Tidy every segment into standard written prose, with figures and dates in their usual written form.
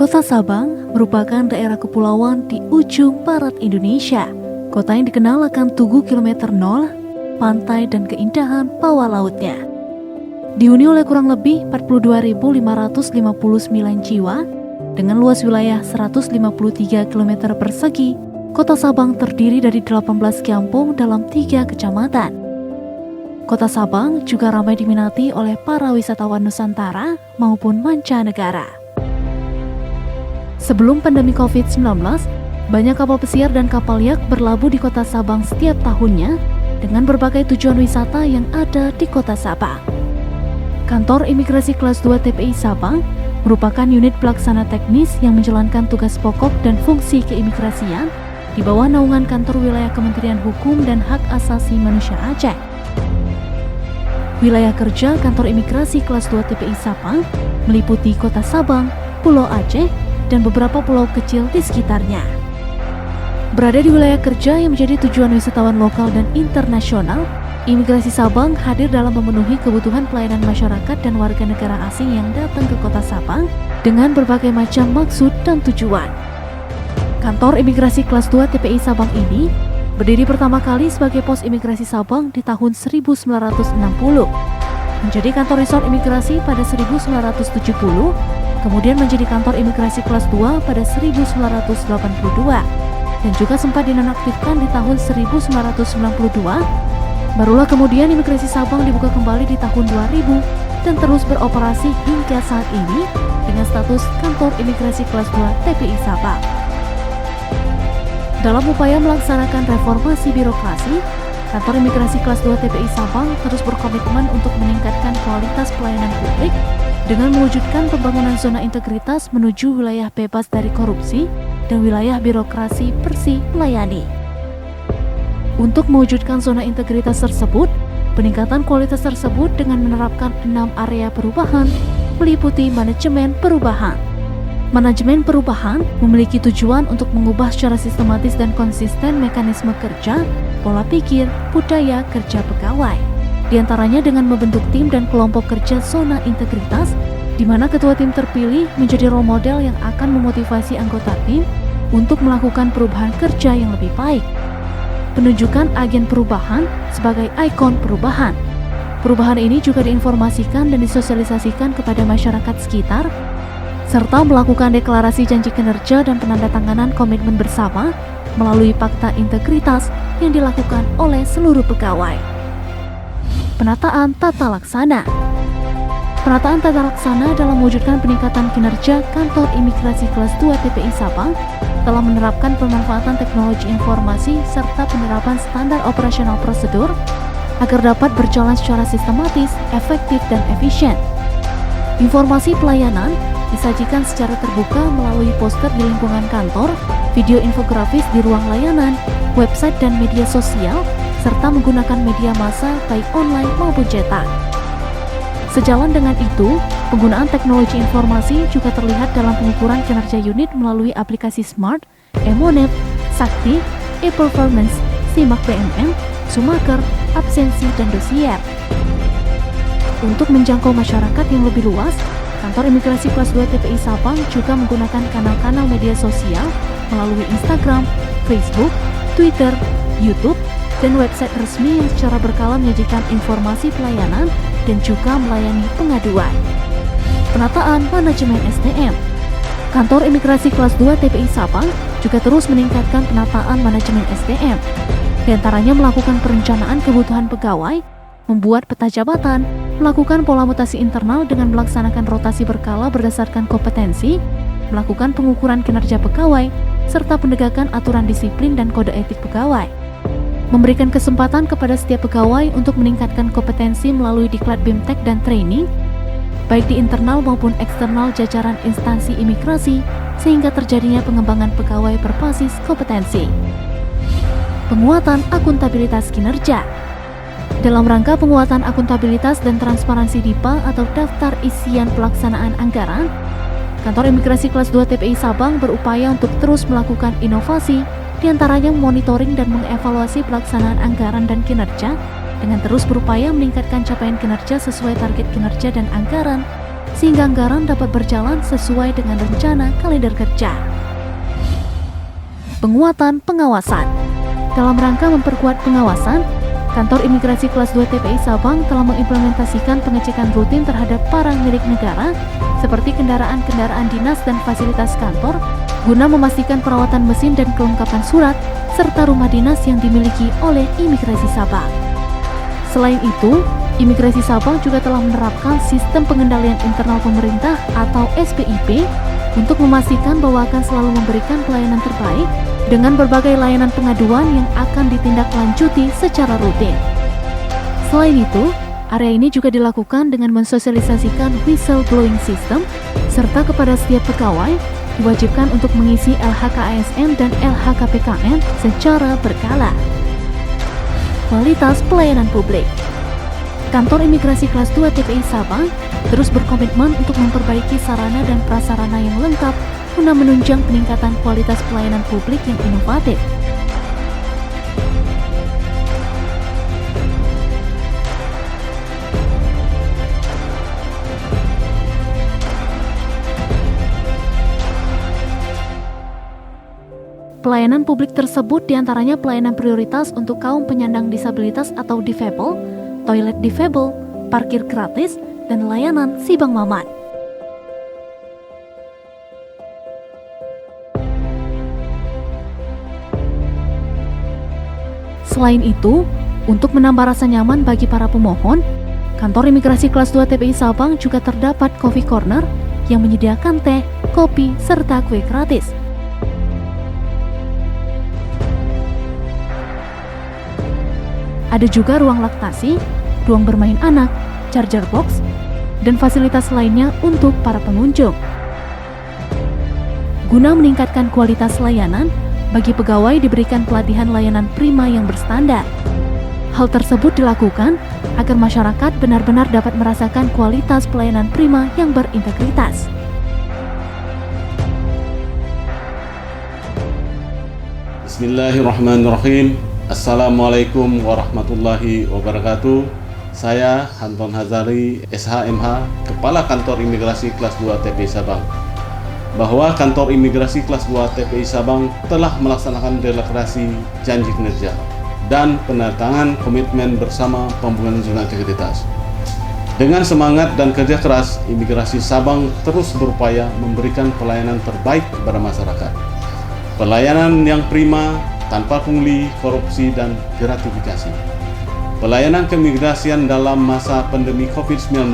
Kota Sabang merupakan daerah kepulauan di ujung barat Indonesia. Kota yang dikenal akan tugu kilometer 0, pantai dan keindahan bawah lautnya. Dihuni oleh kurang lebih 42.559 jiwa, dengan luas wilayah 153 km persegi, Kota Sabang terdiri dari 18 kampung dalam 3 kecamatan. Kota Sabang juga ramai diminati oleh para wisatawan Nusantara maupun mancanegara. Sebelum pandemi COVID-19, banyak kapal pesiar dan kapal yak berlabuh di Kota Sabang setiap tahunnya dengan berbagai tujuan wisata yang ada di Kota Sabang. Kantor Imigrasi Kelas 2 TPI Sabang merupakan unit pelaksana teknis yang menjalankan tugas pokok dan fungsi keimigrasian di bawah naungan Kantor Wilayah Kementerian Hukum dan Hak Asasi Manusia Aceh. Wilayah kerja Kantor Imigrasi Kelas 2 TPI Sabang meliputi Kota Sabang, Pulau Aceh, dan beberapa pulau kecil di sekitarnya. Berada di wilayah kerja yang menjadi tujuan wisatawan lokal dan internasional, Imigrasi Sabang hadir dalam memenuhi kebutuhan pelayanan masyarakat dan warga negara asing yang datang ke Kota Sabang dengan berbagai macam maksud dan tujuan. Kantor Imigrasi Kelas 2 TPI Sabang ini berdiri pertama kali sebagai pos imigrasi Sabang di tahun 1960, menjadi kantor resort imigrasi pada 1970, kemudian menjadi kantor imigrasi kelas 2 pada 1982, dan juga sempat dinonaktifkan di tahun 1992. Barulah kemudian imigrasi Sabang dibuka kembali di tahun 2000 dan terus beroperasi hingga saat ini dengan status kantor imigrasi kelas 2 TPI Sabang. Dalam upaya melaksanakan reformasi birokrasi, Kantor Imigrasi Kelas 2 TPI Sabang terus berkomitmen untuk meningkatkan kualitas pelayanan publik dengan mewujudkan pembangunan zona integritas menuju wilayah bebas dari korupsi dan wilayah birokrasi bersih melayani. Untuk mewujudkan zona integritas tersebut, peningkatan kualitas tersebut dengan menerapkan 6 area perubahan meliputi manajemen perubahan. Manajemen perubahan memiliki tujuan untuk mengubah secara sistematis dan konsisten mekanisme kerja, pola pikir, budaya kerja pegawai. Di antaranya dengan membentuk tim dan kelompok kerja zona integritas, di mana ketua tim terpilih menjadi role model yang akan memotivasi anggota tim untuk melakukan perubahan kerja yang lebih baik. Penunjukan agen perubahan sebagai ikon perubahan. Perubahan ini juga diinformasikan dan disosialisasikan kepada masyarakat sekitar, serta melakukan deklarasi janji kinerja dan penandatanganan komitmen bersama melalui fakta integritas yang dilakukan oleh seluruh pegawai. Penataan tata laksana. Penataan tata laksana dalam mewujudkan peningkatan kinerja Kantor Imigrasi Kelas 2 TPI Sabang telah menerapkan pemanfaatan teknologi informasi serta penerapan standar operasional prosedur agar dapat berjalan secara sistematis, efektif, dan efisien. Informasi pelayanan disajikan secara terbuka melalui poster di lingkungan kantor, video infografis di ruang layanan, website dan media sosial, serta menggunakan media massa baik online maupun cetak. Sejalan dengan itu, penggunaan teknologi informasi juga terlihat dalam pengukuran kinerja unit melalui aplikasi Smart, Emonep, Sakti, e-Performance, Simak BMM, Sumaker, Absensi, dan Dosier. Untuk menjangkau masyarakat yang lebih luas, Kantor Imigrasi Kelas 2 TPI Sabang juga menggunakan kanal-kanal media sosial melalui Instagram, Facebook, Twitter, YouTube, dan website resmi yang secara berkala menyajikan informasi pelayanan dan juga melayani pengaduan. Penataan manajemen SDM. Kantor Imigrasi Kelas 2 TPI Sabang juga terus meningkatkan penataan manajemen SDM, di antaranya melakukan perencanaan kebutuhan pegawai, membuat peta jabatan, melakukan pola mutasi internal dengan melaksanakan rotasi berkala berdasarkan kompetensi, melakukan pengukuran kinerja pegawai, serta penegakan aturan disiplin dan kode etik pegawai. Memberikan kesempatan kepada setiap pegawai untuk meningkatkan kompetensi melalui diklat BIMTEK dan training, baik di internal maupun eksternal jajaran instansi imigrasi, sehingga terjadinya pengembangan pegawai berbasis kompetensi. Penguatan akuntabilitas kinerja. Dalam rangka penguatan akuntabilitas dan transparansi DIPA atau Daftar Isian Pelaksanaan Anggaran, Kantor Imigrasi Kelas 2 TPI Sabang berupaya untuk terus melakukan inovasi, di antaranya monitoring dan mengevaluasi pelaksanaan anggaran dan kinerja, dengan terus berupaya meningkatkan capaian kinerja sesuai target kinerja dan anggaran, sehingga anggaran dapat berjalan sesuai dengan rencana kalender kerja. Penguatan pengawasan. Dalam rangka memperkuat pengawasan, Kantor Imigrasi Kelas 2 TPI Sabang telah mengimplementasikan pengecekan rutin terhadap barang milik negara seperti kendaraan-kendaraan dinas dan fasilitas kantor guna memastikan perawatan mesin dan kelengkapan surat serta rumah dinas yang dimiliki oleh Imigrasi Sabang. Selain itu, Imigrasi Sabang juga telah menerapkan sistem pengendalian internal pemerintah atau SPIP untuk memastikan bahwa akan selalu memberikan pelayanan terbaik dengan berbagai layanan pengaduan yang akan ditindaklanjuti secara rutin. Selain itu, area ini juga dilakukan dengan mensosialisasikan whistleblowing system, serta kepada setiap pegawai diwajibkan untuk mengisi LHKASN dan LHKPKN secara berkala. Kualitas pelayanan publik. Kantor Imigrasi Kelas 2 TPI Sabang terus berkomitmen untuk memperbaiki sarana dan prasarana yang lengkap guna menunjang peningkatan kualitas pelayanan publik yang inovatif. Pelayanan publik tersebut diantaranya pelayanan prioritas untuk kaum penyandang disabilitas atau difabel, toilet difabel, parkir gratis, dan layanan Sibang Mamat. Selain itu, untuk menambah rasa nyaman bagi para pemohon, Kantor Imigrasi Kelas 2 TPI Sabang juga terdapat Coffee Corner yang menyediakan teh, kopi, serta kue gratis. Ada juga ruang laktasi, ruang bermain anak, charger box, dan fasilitas lainnya untuk para pengunjung. Guna meningkatkan kualitas layanan, bagi pegawai diberikan pelatihan layanan prima yang berstandar. Hal tersebut dilakukan agar masyarakat benar-benar dapat merasakan kualitas pelayanan prima yang berintegritas. Bismillahirrahmanirrahim. Assalamualaikum warahmatullahi wabarakatuh. Saya Anton Hazari, SHMH, Kepala Kantor Imigrasi Kelas 2 TPI Sabang. Bahwa Kantor Imigrasi Kelas 2 TPI Sabang telah melaksanakan deklarasi janji kinerja dan penandatangan komitmen bersama pembangunan zona integritas. Dengan semangat dan kerja keras, Imigrasi Sabang terus berupaya memberikan pelayanan terbaik kepada masyarakat. Pelayanan yang prima, tanpa pungli, korupsi, dan gratifikasi. Pelayanan keimigrasian dalam masa pandemi COVID-19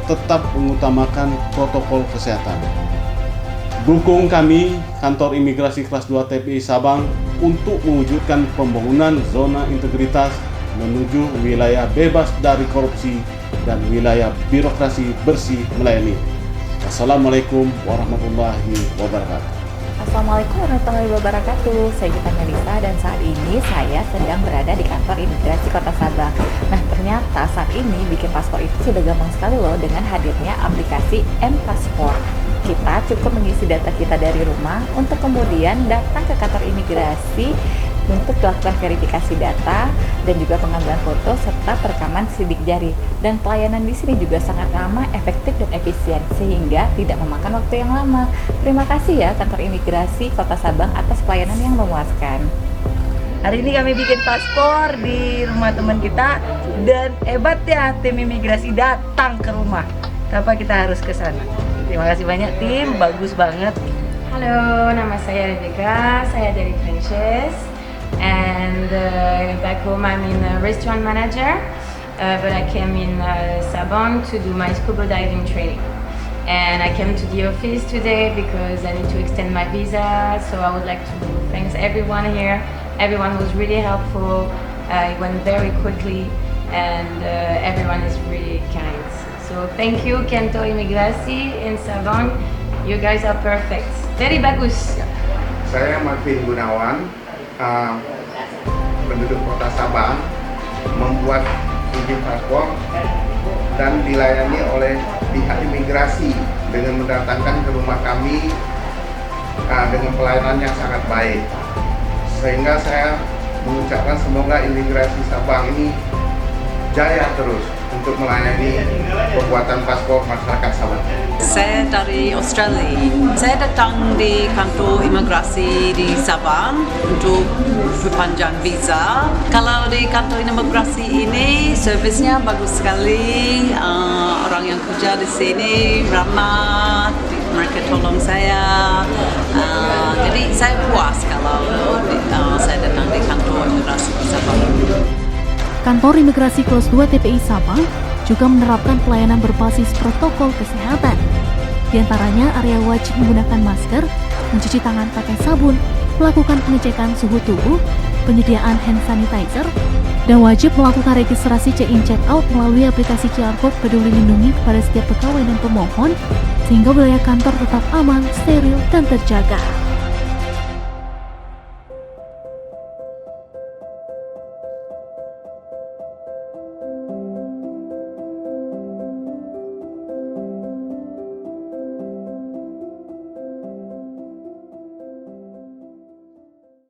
tetap mengutamakan protokol kesehatan. Dukung kami, Kantor Imigrasi Kelas 2 TPI Sabang, untuk mewujudkan pembangunan zona integritas menuju wilayah bebas dari korupsi dan wilayah birokrasi bersih melayani. Assalamualaikum warahmatullahi wabarakatuh. Assalamualaikum warahmatullahi wabarakatuh. Saya Gita Melisa dan saat ini saya sedang berada di kantor imigrasi Kota Sabang. Nah, ternyata saat ini bikin paspor itu sudah gampang sekali loh dengan hadirnya aplikasi M-Paspor. Kita cukup mengisi data kita dari rumah untuk kemudian datang ke kantor imigrasi untuk melakukan verifikasi data dan juga pengambilan foto serta perekaman sidik jari. Dan pelayanan di sini juga sangat ramah, efektif dan efisien sehingga tidak memakan waktu yang lama. Terima kasih ya kantor imigrasi Kota Sabang atas pelayanan yang memuaskan. Hari ini kami bikin paspor di rumah teman kita dan hebat ya, tim imigrasi datang ke rumah tanpa kita harus ke sana. Terima kasih banyak tim, bagus banget. Halo, nama saya Rebecca, saya dari Prancis, and back home I'm in a restaurant manager, but I came in Sabang to do my scuba diving training. And I came to the office today because I need to extend my visa, so I would like to thank everyone here. Everyone was really helpful, it went very quickly, and everyone is really kind. So thank you Kantor Imigrasi in Sabang, you guys are perfect, very bagus. Saya Marvin Gunawan, penduduk Kota Sabang, membuat izin paspor dan dilayani oleh pihak imigrasi dengan mendatangkan ke rumah kami dengan pelayanan yang sangat baik. Sehingga saya mengucapkan semoga imigrasi Sabang ini jaya terus untuk melayani pembuatan paspor masyarakat Sabang. Saya dari Australia. Saya datang di kantor imigrasi di Sabang untuk perpanjang visa. Kalau di kantor imigrasi ini, servisnya bagus sekali. Orang yang kerja di sini ramah, mereka tolong saya. Jadi saya puas kalau saya datang di kantor imigrasi di Sabang. Kantor Imigrasi Kelas 2 TPI Sabang juga menerapkan pelayanan berbasis protokol kesehatan. Di antaranya area wajib menggunakan masker, mencuci tangan pakai sabun, melakukan pengecekan suhu tubuh, penyediaan hand sanitizer, dan wajib melakukan registrasi check-in check-out melalui aplikasi QR Code Peduli Lindungi kepada setiap pegawai dan pemohon, sehingga wilayah kantor tetap aman, steril, dan terjaga.